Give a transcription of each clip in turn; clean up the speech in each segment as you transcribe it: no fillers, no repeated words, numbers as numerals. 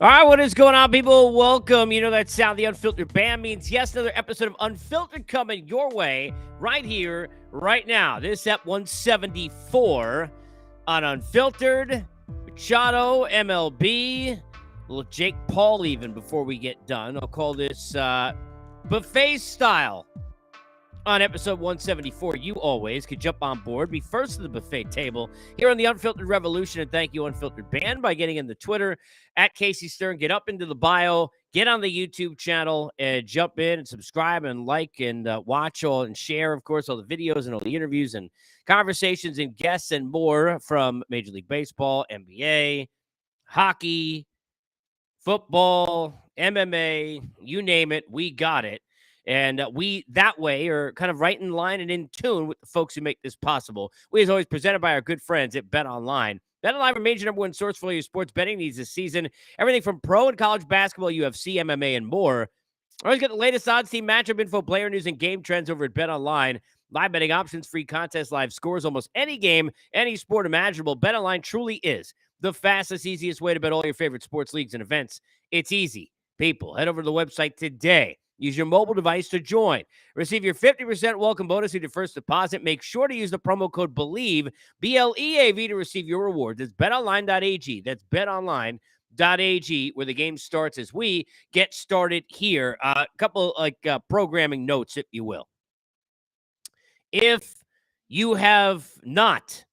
All right, what is going on, people? Welcome. You know that sound, the Unfiltered Band means yes, another episode of Unfiltered coming your way right here, right now. This ep 174 on Unfiltered, Machado, MLB, little Jake Paul even before we get done. I'll call this buffet style. On episode 174, you always could jump on board, be first to the buffet table here on the Unfiltered Revolution, and thank you, Unfiltered Band, by getting in the Twitter at Casey Stern. Get up into the bio, get on the YouTube channel, and jump in and subscribe and like and watch all and share, of course, all the videos and all the interviews and conversations and guests and more from Major League Baseball, NBA, hockey, football, MMA, you name it, we got it. And we, that way, are kind of right in line and in tune with the folks who make this possible. We, as always, presented by our good friends at Bet Online. Bet Online, our major number one source for all your sports betting needs this season. Everything from pro and college basketball, UFC, MMA, and more. Always get the latest odds, team matchup info, player news, and game trends over at Bet Online. Live betting options, free contests, live scores, almost any game, any sport imaginable. Bet Online truly is the fastest, easiest way to bet all your favorite sports leagues and events. It's easy. People, head over to the website today. Use your mobile device to join. Receive your 50% welcome bonus with your first deposit. Make sure to use the promo code BELIEVE, BLEAV, to receive your rewards. It's betonline.ag. That's betonline.ag, where the game starts as we get started here. A couple programming notes, if you will. If you have not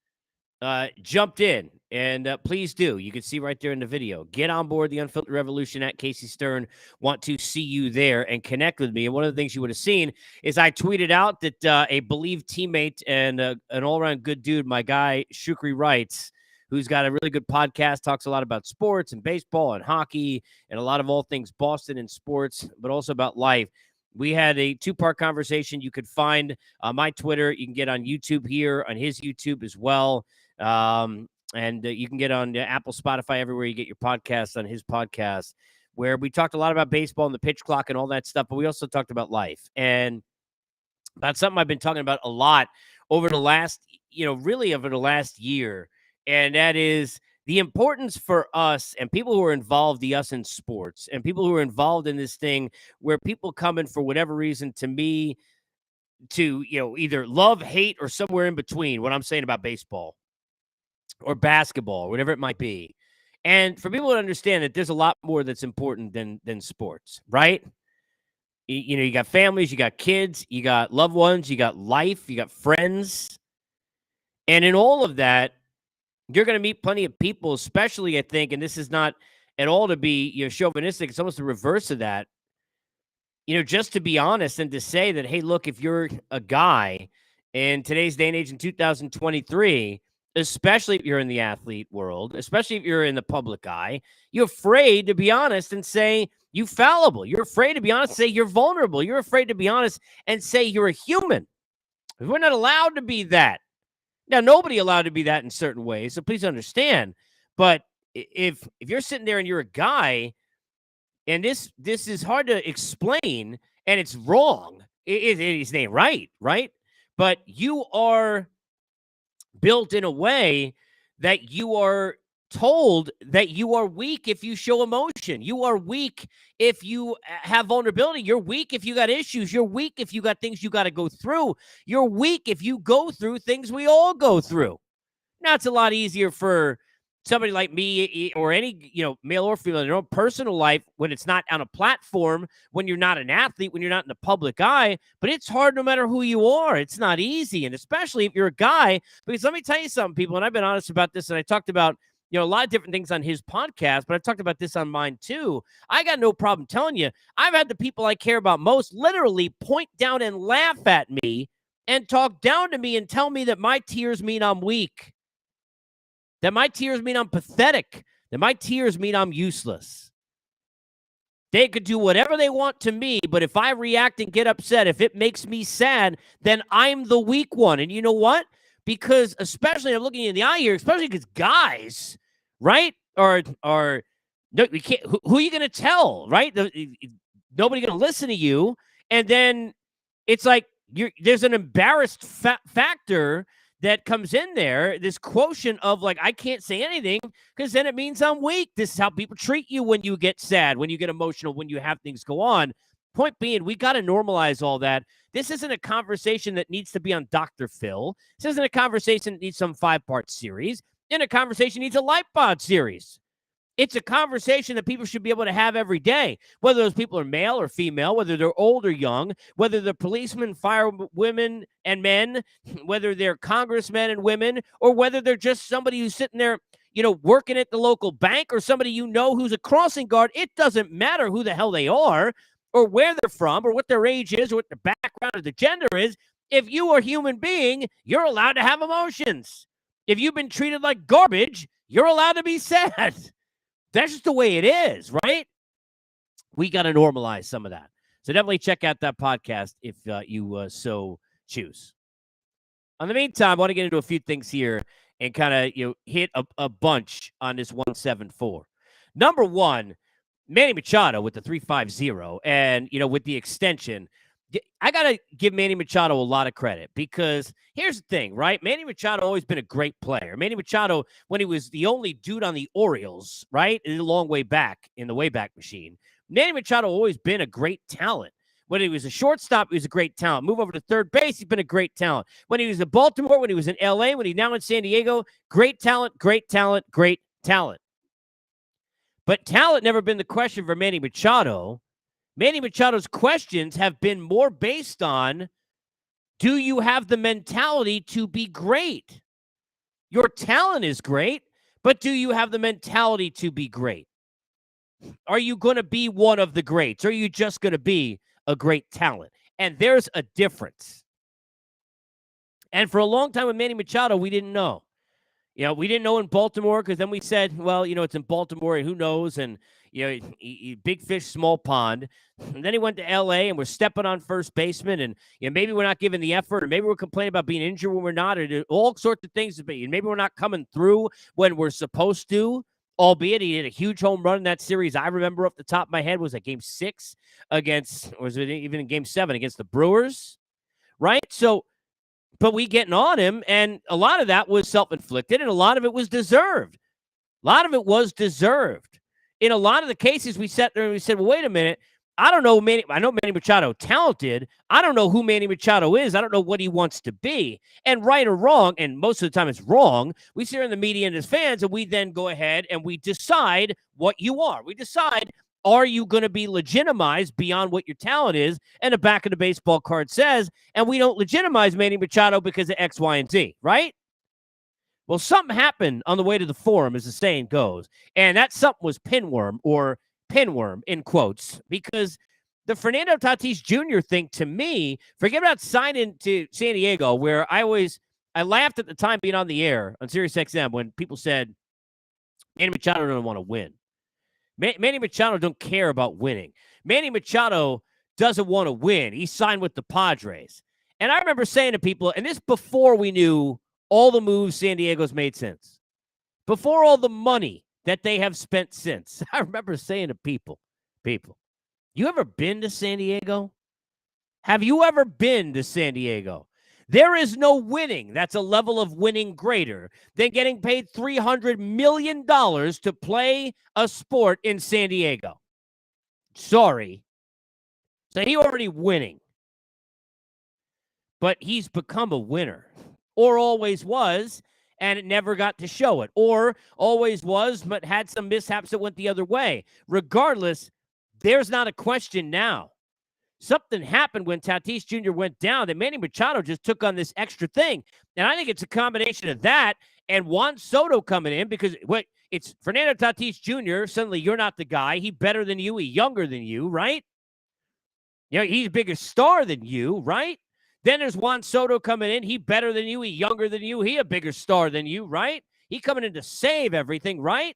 jumped in, and please do. You can see right there in the video. Get on board the Unfiltered Revolution at Casey Stern. Want to see you there and connect with me. And one of the things you would have seen is I tweeted out that a Believe teammate and an all-around good dude, my guy, Shukri Wrights, who's got a really good podcast, talks a lot about sports and baseball and hockey and a lot of all things Boston and sports, but also about life. We had a two-part conversation you could find on my Twitter. You can get on YouTube here, on his YouTube as well. And you can get on Apple, Spotify, everywhere you get your podcasts, on his podcast, where we talked a lot about baseball and the pitch clock and all that stuff, but we also talked about life. And that's something I've been talking about a lot over the last, really over the last year. And that is the importance for us and people who are involved, us in sports, and people who are involved in this thing where people come in for whatever reason to me to, either love, hate, or somewhere in between what I'm saying about baseball or basketball, whatever it might be. And for people to understand that there's a lot more that's important than sports, right? You got families, you got kids, you got loved ones, you got life, you got friends. And in all of that, you're going to meet plenty of people, especially, I think, and this is not at all to be chauvinistic, it's almost the reverse of that. Just to be honest and to say that, hey, look, if you're a guy in today's day and age in 2023, especially if you're in the athlete world, especially if you're in the public eye, you're afraid to be honest and say you're fallible. You're afraid to be honest and say you're vulnerable. You're afraid to be honest and say you're a human. We're not allowed to be that. Now, nobody allowed to be that in certain ways, so please understand. But if you're sitting there and you're a guy, and this is hard to explain, and it's wrong, it ain't right? But you are built in a way that you are told that you are weak if you show emotion. You are weak if you have vulnerability. You're weak if you got issues. You're weak if you got things you got to go through. You're weak if you go through things we all go through. Now, it's a lot easier for somebody like me or any, male or female in their own personal life when it's not on a platform, when you're not an athlete, when you're not in the public eye. But it's hard no matter who you are. It's not easy. And especially if you're a guy, because let me tell you something, people, and I've been honest about this, and I talked about, a lot of different things on his podcast, but I've talked about this on mine too. I got no problem telling you, I've had the people I care about most literally point down and laugh at me and talk down to me and tell me that my tears mean I'm weak. That my tears mean I'm pathetic. That my tears mean I'm useless. They could do whatever they want to me, but if I react and get upset, if it makes me sad, then I'm the weak one. And you know what? Because especially, I'm looking you in the eye here, especially because guys, right, are no, we can't. Who are you going to tell, right? Nobody going to listen to you, and then it's like there's an embarrassed factor that comes in there, this quotient of like, I can't say anything because then it means I'm weak. This is how people treat you when you get sad, when you get emotional, when you have things go on. Point being, we got to normalize all that. This isn't a conversation that needs to be on Dr. Phil. This isn't a conversation that needs some 5-part series. And a conversation needs a Lightbod series. It's a conversation that people should be able to have every day, whether those people are male or female, whether they're old or young, whether they're policemen, firewomen, and men, whether they're congressmen and women, or whether they're just somebody who's sitting there, working at the local bank, or somebody who's a crossing guard. It doesn't matter who the hell they are or where they're from or what their age is or what their background or the gender is. If you are a human being, you're allowed to have emotions. If you've been treated like garbage, you're allowed to be sad. That's just the way it is, right? We got to normalize some of that. So definitely check out that podcast if you so choose. In the meantime, I want to get into a few things here and kind of hit a bunch on this 174. Number one, Manny Machado with the 350, and with the extension. I got to give Manny Machado a lot of credit because here's the thing, right? Manny Machado always been a great player. Manny Machado, when he was the only dude on the Orioles, right, a long way back in the Wayback Machine, Manny Machado always been a great talent. When he was a shortstop, he was a great talent. Move over to third base, he's been a great talent. When he was in Baltimore, when he was in L.A., when he's now in San Diego, great talent, great talent, great talent. But talent never been the question for Manny Machado. Manny Machado's questions have been more based on, do you have the mentality to be great? Your talent is great, but do you have the mentality to be great? Are you going to be one of the greats? Or are you just going to be a great talent? And there's a difference. And for a long time with Manny Machado, we didn't know. We didn't know in Baltimore because then we said, well, it's in Baltimore and who knows? And, big fish, small pond. And then he went to L.A. and we're stepping on first baseman. And maybe we're not giving the effort, or maybe we're complaining about being injured when we're not, or all sorts of things. And maybe we're not coming through when we're supposed to, albeit he hit a huge home run in that series. I remember off the top of my head, was it game 6 against, or was it even in game 7 against the Brewers? Right? So, but we getting on him, and a lot of that was self-inflicted, and a lot of it was deserved. In a lot of the cases, we sat there and we said, well, wait a minute. I don't know I know Manny Machado talented. I don't know who Manny Machado is. I don't know what he wants to be. And right or wrong, and most of the time it's wrong, we sit here in the media and as fans, and we then go ahead and we decide what you are. We decide, are you going to be legitimized beyond what your talent is? And the back of the baseball card says, and we don't legitimize Manny Machado because of X, Y, and Z, right? Well, something happened on the way to the forum, as the saying goes. And that something was pinworm, or pinworm in quotes, because the Fernando Tatis Jr. thing, to me, forget about signing to San Diego, where I laughed at the time being on the air on Sirius XM when people said, Manny Machado doesn't want to win. Manny Machado don't care about winning. Manny Machado doesn't want to win. He signed with the Padres. And I remember saying to people, and this before we knew all the moves San Diego's made since, before all the money that they have spent since, I remember saying to people, you ever been to San Diego? Have you ever been to San Diego? There is no winning that's a level of winning greater than getting paid $300 million to play a sport in San Diego. Sorry. So he already winning. But he's become a winner, or always was, and it never got to show it, or always was, but had some mishaps that went the other way. Regardless, there's not a question now. Something happened when Tatis Jr. went down that Manny Machado just took on this extra thing. And I think it's a combination of that and Juan Soto coming in, because it's Fernando Tatis Jr. Suddenly you're not the guy. He better than you. He younger than you, right? He's a bigger star than you, right? Then there's Juan Soto coming in. He better than you. He younger than you. He a bigger star than you, right? He coming in to save everything, right?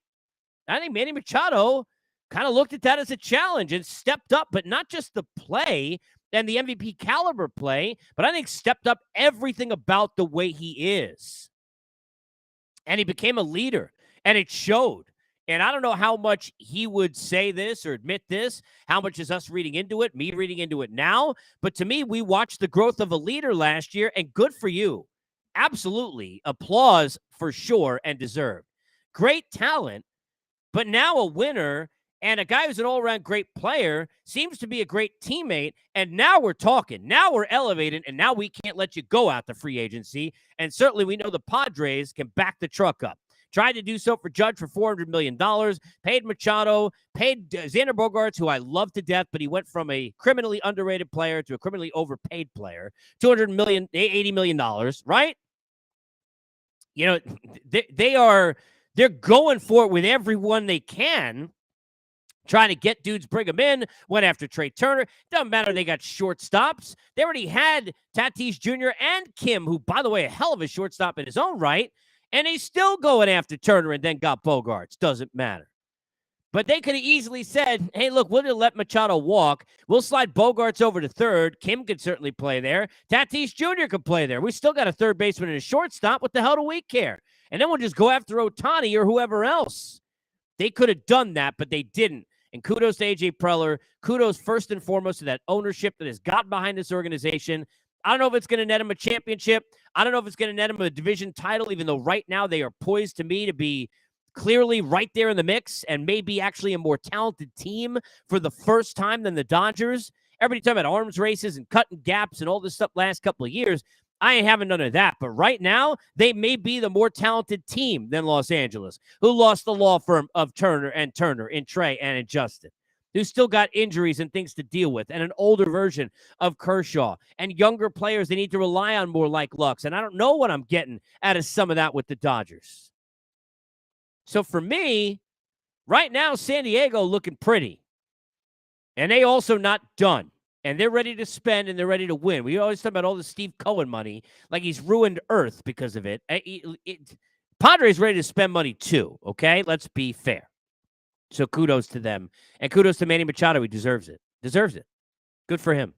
I think Manny Machado kind of looked at that as a challenge and stepped up, but not just the play and the MVP caliber play, but I think stepped up everything about the way he is. And he became a leader, and it showed. And I don't know how much he would say this or admit this, how much is us reading into it, me reading into it now. But to me, we watched the growth of a leader last year, and good for you. absolutely applause for sure and deserved. Great talent, but now a winner and a guy who's an all-around great player, seems to be a great teammate, and now we're talking. Now we're elevated, and now we can't let you go out the free agency, and certainly we know the Padres can back the truck up. Tried to do so for Judge for $400 million, paid Machado, paid Xander Bogaerts, who I love to death, but he went from a criminally underrated player to a criminally overpaid player, $80 million, right? You know, they're going for it with everyone they can, trying to get dudes, bring them in. Went after Trey Turner. Doesn't matter. They got shortstops. They already had Tatis Jr. and Kim, who, by the way, a hell of a shortstop in his own right. And he's still going after Turner and then got Bogaerts. Doesn't matter. But they could have easily said, hey, look, we'll let Machado walk. We'll slide Bogaerts over to third. Kim could certainly play there. Tatis Jr. could play there. We still got a third baseman and a shortstop. What the hell do we care? And then we'll just go after Ohtani or whoever else. They could have done that, but they didn't. And kudos to A.J. Preller. Kudos first and foremost to that ownership that has gotten behind this organization. I don't know if it's going to net him a championship. I don't know if it's going to net him a division title, even though right now they are poised to me to be clearly right there in the mix and maybe actually a more talented team for the first time than the Dodgers. Everybody talking about arms races and cutting gaps and all this stuff last couple of years. I ain't having none of that. But right now, they may be the more talented team than Los Angeles, who lost the law firm of Turner in Trey and in Justin, who still got injuries and things to deal with, and an older version of Kershaw, and younger players they need to rely on more like Lux. And I don't know what I'm getting out of some of that with the Dodgers. So for me, right now, San Diego looking pretty. And they also not done. And they're ready to spend and they're ready to win. We always talk about all the Steve Cohen money, like he's ruined Earth because of it. Padres ready to spend money too, okay? Let's be fair. So kudos to them. And kudos to Manny Machado. He deserves it. Deserves it. Good for him.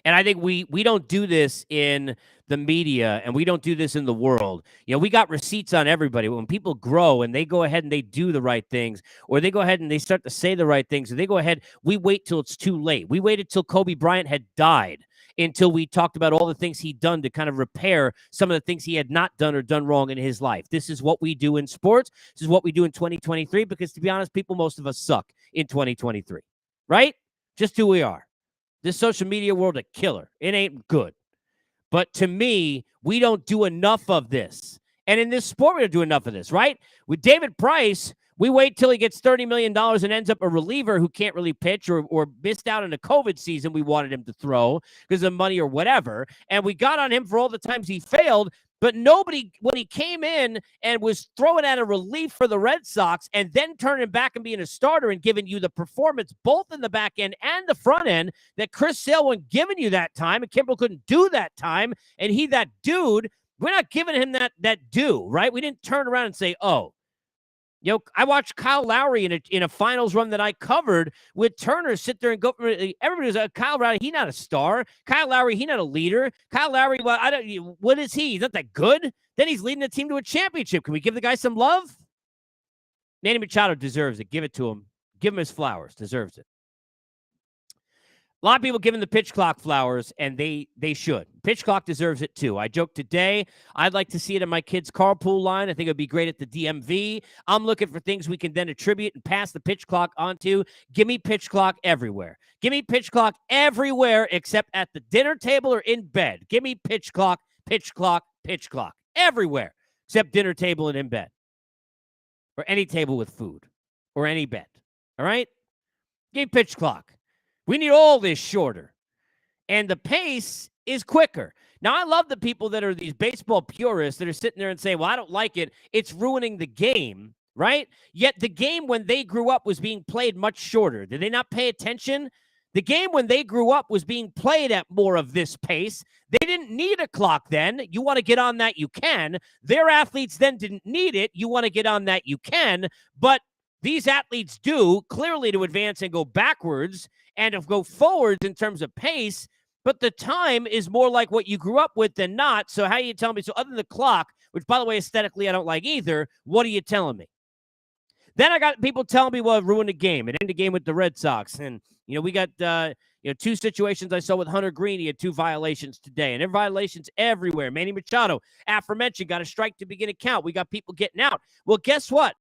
And I think we don't do this in the media and we don't do this in the world. You know, we got receipts on everybody. When people grow and they go ahead and they do the right things, or they go ahead and they start to say the right things, or they go ahead, we wait till it's too late. We waited till Kobe Bryant had died until we talked about all the things he'd done to kind of repair some of the things he had not done or done wrong in his life. This is what we do in sports. This is what we do in 2023 because, to be honest, people, most of us suck in 2023, right? Just who we are. This social media world a killer. It ain't good. But to me, we don't do enough of this. And in this sport, we don't do enough of this, right? With David Price, we wait till he gets $30 million and ends up a reliever who can't really pitch or missed out in a COVID season we wanted him to throw because of money or whatever. And we got on him for all the times he failed. But nobody, when he came in and was throwing out a relief for the Red Sox and then turning back and being a starter and giving you the performance both in the back end and the front end that Chris Sale wasn't giving you that time and Kimbrel couldn't do that time, and he that dude, we're not giving him that due, right? We didn't turn around and say, oh, you know, I watched Kyle Lowry in a finals run that I covered with Turner sit there and go. Everybody was like, Kyle Lowry, he not a star. Kyle Lowry, he not a leader. Kyle Lowry, well, what is he? He's not that good. Then he's leading the team to a championship. Can we give the guy some love? Manny Machado deserves it. Give it to him. Give him his flowers. Deserves it. A lot of people give him the pitch clock flowers, and they should. Pitch clock deserves it, too. I joked today, I'd like to see it in my kids' carpool line. I think it would be great at the DMV. I'm looking for things we can then attribute and pass the pitch clock onto. Give me pitch clock everywhere. Give me pitch clock everywhere except at the dinner table or in bed. Give me pitch clock, pitch clock, pitch clock. Everywhere except dinner table and in bed. Or any table with food. Or any bed. All right? Give me pitch clock. We need all this shorter. And the pace is quicker. Now, I love the people that are these baseball purists that are sitting there and saying, well, I don't like it. It's ruining the game, right? Yet the game when they grew up was being played much shorter. Did they not pay attention? The game when they grew up was being played at more of this pace. They didn't need a clock then. You want to get on that, you can. Their athletes then didn't need it. You want to get on that, you can. But these athletes do, clearly to advance and go backwards and to go forwards in terms of pace, but the time is more like what you grew up with than not. So how are you telling me? So other than the clock, which, by the way, aesthetically I don't like either, what are you telling me? Then I got people telling me, well, it ruined the game. It ended the game with the Red Sox. And, you know, we got, 2 situations I saw with Hunter Green. He had 2 violations today, and there are violations everywhere. Manny Machado, aforementioned, got a strike to begin a count. We got people getting out. Well, guess what?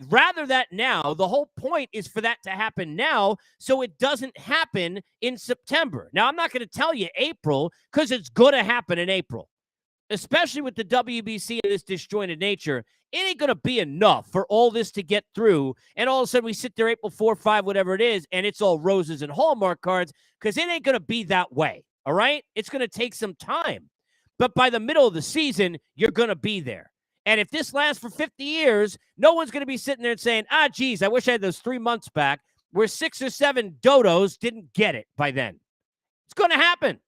Rather that now, the whole point is for that to happen now so it doesn't happen in September. Now, I'm not going to tell you April because it's going to happen in April, especially with the WBC and this disjointed nature. It ain't going to be enough for all this to get through. And all of a sudden we sit there April 4, 5, whatever it is, and it's all roses and Hallmark cards because it ain't going to be that way. All right? It's going to take some time. But by the middle of the season, you're going to be there. And if this lasts for 50 years, no one's going to be sitting there and saying, geez, I wish I had those 3 months back where 6 or 7 dodos didn't get it by then. It's going to happen.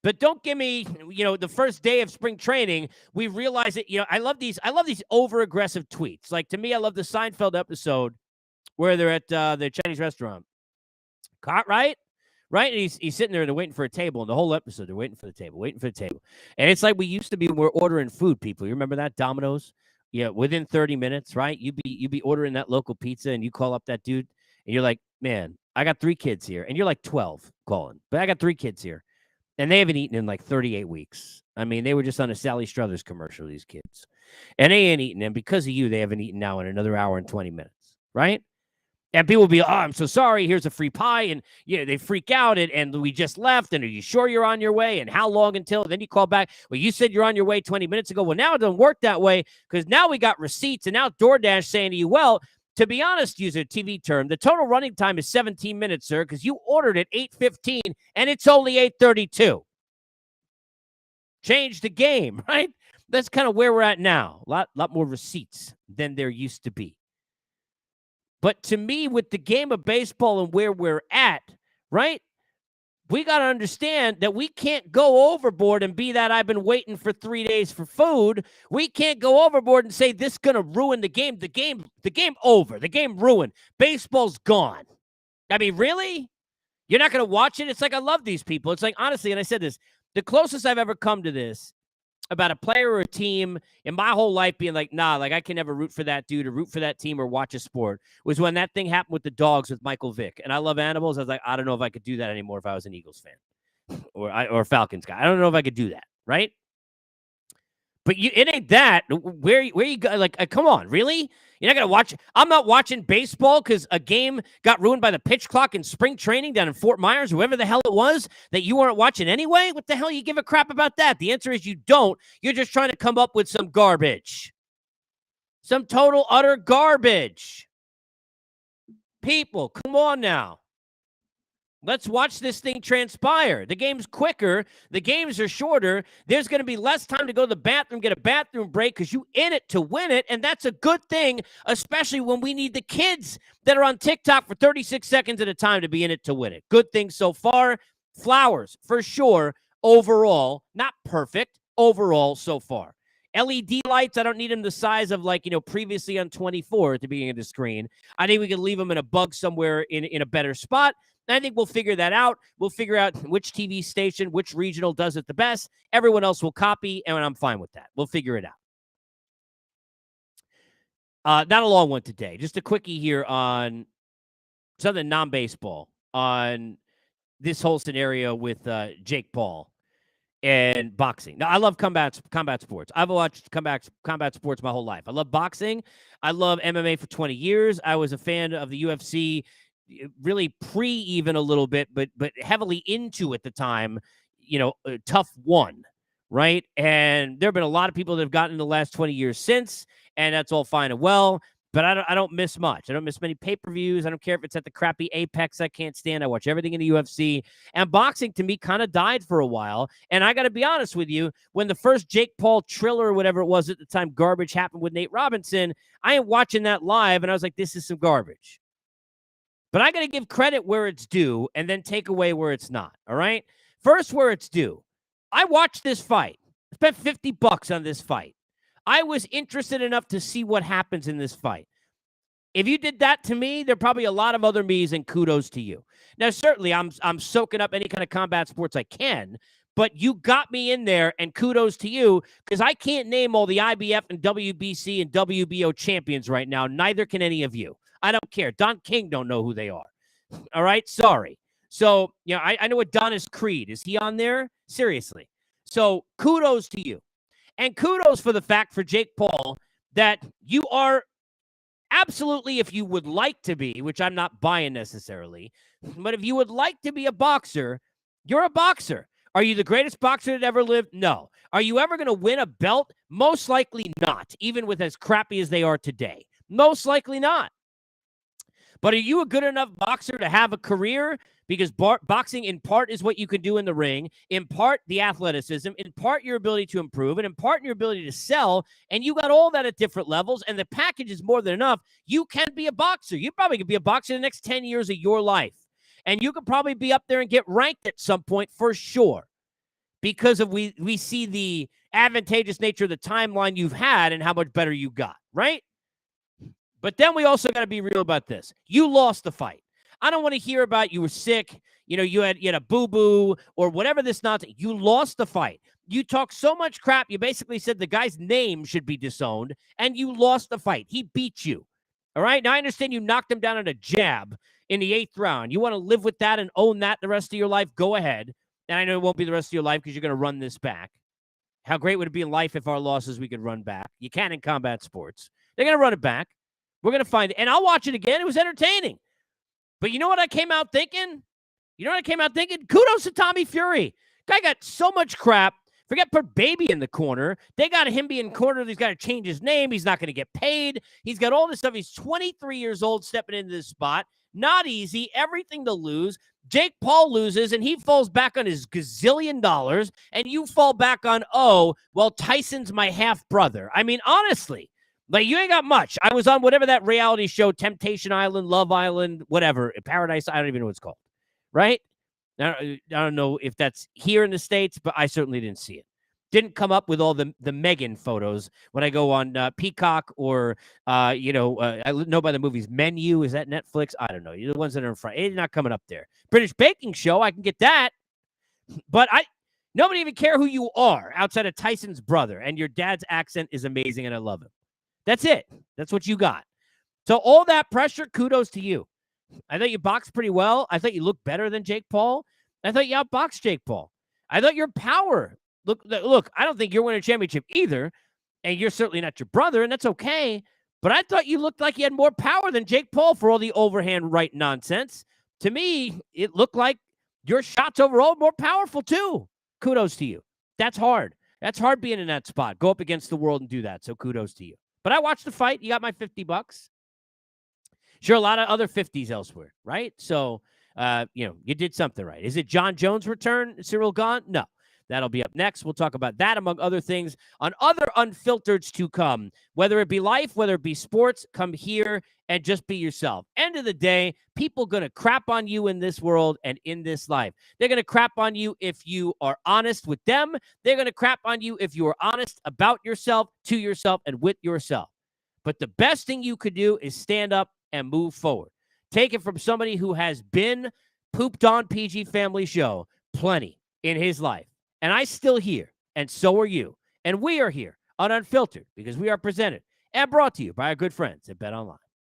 But don't give me, the first day of spring training, we realize that, I love these over-aggressive tweets. Like, to me, I love the Seinfeld episode where they're at the Chinese restaurant. Right? Right? And he's sitting there and they're waiting for a table. And the whole episode, they're waiting for the table. And it's like we used to be when we're ordering food, people. You remember that? Domino's? Yeah, within 30 minutes, right? You'd be ordering that local pizza and you call up that dude and you're like, man, I got 3 kids here. And you're like 12 calling. But I got 3 kids here. And they haven't eaten in like 38 weeks. I mean, they were just on a Sally Struthers commercial, these kids. And they ain't eating. And because of you, they haven't eaten now in another hour and 20 minutes, right? And people will be, I'm so sorry. Here's a free pie. And, they freak out. And we just left. And are you sure you're on your way? And how long until? Then you call back. Well, you said you're on your way 20 minutes ago. Well, now it doesn't work that way because now we got receipts. And now DoorDash saying to you, well, to be honest, use a TV term, the total running time is 17 minutes, sir, because you ordered at 8:15 and it's only 8:32. Change the game, right? That's kind of where we're at now. A lot more receipts than there used to be. But to me, with the game of baseball and where we're at, right, we got to understand that we can't go overboard and be that I've been waiting for 3 days for food. We can't go overboard and say this is going to ruin the game. The game over. The game ruined. Baseball's gone. I mean, really? You're not going to watch it? It's like I love these people. It's like, honestly, and I said this, the closest I've ever come to this about a player or a team in my whole life being like, nah, like I can never root for that dude or root for that team or watch a sport was when that thing happened with the dogs with Michael Vick. And I love animals. I was like, I don't know if I could do that anymore if I was an Eagles fan or Falcons guy. I don't know if I could do that, right? But it ain't that. Where you go? Like, come on, really? You're not going to watch? I'm not watching baseball because a game got ruined by the pitch clock in spring training down in Fort Myers, whoever the hell it was, that you weren't watching anyway? What the hell you give a crap about that? The answer is you don't. You're just trying to come up with some garbage. Some total, utter garbage. People, come on now. Let's watch this thing transpire. The game's quicker. The games are shorter. There's going to be less time to go to the bathroom, get a bathroom break because you in it to win it. And that's a good thing, especially when we need the kids that are on TikTok for 36 seconds at a time to be in it to win it. Good thing so far. Flowers, for sure, overall. Not perfect, overall so far. LED lights, I don't need them the size of previously on 24 at the beginning of the screen. I think we can leave them in a bug somewhere in a better spot. I think we'll figure that out. We'll figure out which TV station, which regional does it the best. Everyone else will copy, and I'm fine with that. We'll figure it out. Not a long one today. Just a quickie here on something non-baseball, on this whole scenario with Jake Paul and boxing. Now, I love combat sports. I've watched combat sports my whole life. I love boxing. I love MMA for 20 years. I was a fan of the UFC really even a little bit, but heavily into at the time, tough one, right? And there have been a lot of people that have gotten in the last 20 years since, and that's all fine and well, but I don't miss much. I don't miss many pay-per-views. I don't care if it's at the crappy Apex I can't stand. I watch everything in the UFC, and boxing to me kind of died for a while. And I got to be honest with you, when the first Jake Paul Triller or whatever it was at the time, garbage happened with Nate Robinson, I am watching that live, and I was like, this is some garbage. But I got to give credit where it's due and then take away where it's not, all right? First, where it's due. I watched this fight. I spent $50 on this fight. I was interested enough to see what happens in this fight. If you did that to me, there are probably a lot of other me's, and kudos to you. Now, certainly, I'm soaking up any kind of combat sports I can, but you got me in there, and kudos to you, because I can't name all the IBF and WBC and WBO champions right now. Neither can any of you. I don't care. Don King don't know who they are. All right? Sorry. So, I know Adonis Creed. Is he on there? Seriously. So kudos to you. And kudos for the fact for Jake Paul that you are absolutely, if you would like to be, which I'm not buying necessarily, but if you would like to be a boxer, you're a boxer. Are you the greatest boxer that ever lived? No. Are you ever going to win a belt? Most likely not, even with as crappy as they are today. Most likely not. But are you a good enough boxer to have a career? Because boxing, in part, is what you can do in the ring, in part, the athleticism, in part, your ability to improve, and in part, your ability to sell. And you got all that at different levels, and the package is more than enough. You can be a boxer. You probably could be a boxer the next 10 years of your life. And you could probably be up there and get ranked at some point for sure. Because of we see the advantageous nature of the timeline you've had and how much better you got, right? But then we also got to be real about this. You lost the fight. I don't want to hear about you were sick, you had a boo-boo or whatever this nonsense. You lost the fight. You talked so much crap. You basically said the guy's name should be disowned, and you lost the fight. He beat you. All right? Now, I understand you knocked him down on a jab in the 8th round. You want to live with that and own that the rest of your life? Go ahead. And I know it won't be the rest of your life because you're going to run this back. How great would it be in life if our losses we could run back? You can in combat sports. They're going to run it back. We're going to find it. And I'll watch it again. It was entertaining. But you know what I came out thinking? Kudos to Tommy Fury. Guy got so much crap. Forget put Baby in the corner. They got him being cornered. He's got to change his name. He's not going to get paid. He's got all this stuff. He's 23 years old stepping into this spot. Not easy. Everything to lose. Jake Paul loses, and he falls back on his gazillion dollars, and you fall back on, Tyson's my half-brother. I mean, honestly. Like, you ain't got much. I was on whatever that reality show, Temptation Island, Love Island, whatever, Paradise, I don't even know what it's called, right? I don't know if that's here in the States, but I certainly didn't see it. Didn't come up with all the Megan photos when I go on Peacock or, I know by the movies Menu. Is that Netflix? I don't know. You're the ones that are in front. It's not coming up there. British Baking Show, I can get that. But nobody even care who you are outside of Tyson's brother, and your dad's accent is amazing, and I love him. That's it. That's what you got. So all that pressure, kudos to you. I thought you boxed pretty well. I thought you looked better than Jake Paul. I thought you outboxed Jake Paul. I thought your power. Look, I don't think you're winning a championship either, and you're certainly not your brother, and that's okay. But I thought you looked like you had more power than Jake Paul for all the overhand right nonsense. To me, it looked like your shots overall more powerful too. Kudos to you. That's hard. That's hard being in that spot. Go up against the world and do that. So kudos to you. But I watched the fight. You got my $50. Sure, a lot of other 50s elsewhere, right? So, you did something right. Is it John Jones' return, Cyril Gahn? No. That'll be up next. We'll talk about that, among other things, on other Unfiltereds to come. Whether it be life, whether it be sports, come here and just be yourself. End of the day, people going to crap on you in this world and in this life. They're going to crap on you if you are honest with them. They're going to crap on you if you are honest about yourself, to yourself, and with yourself. But the best thing you could do is stand up and move forward. Take it from somebody who has been pooped on PG Family Show plenty in his life. And I'm still here, and so are you. And we are here on Unfiltered because we are presented and brought to you by our good friends at BetOnline.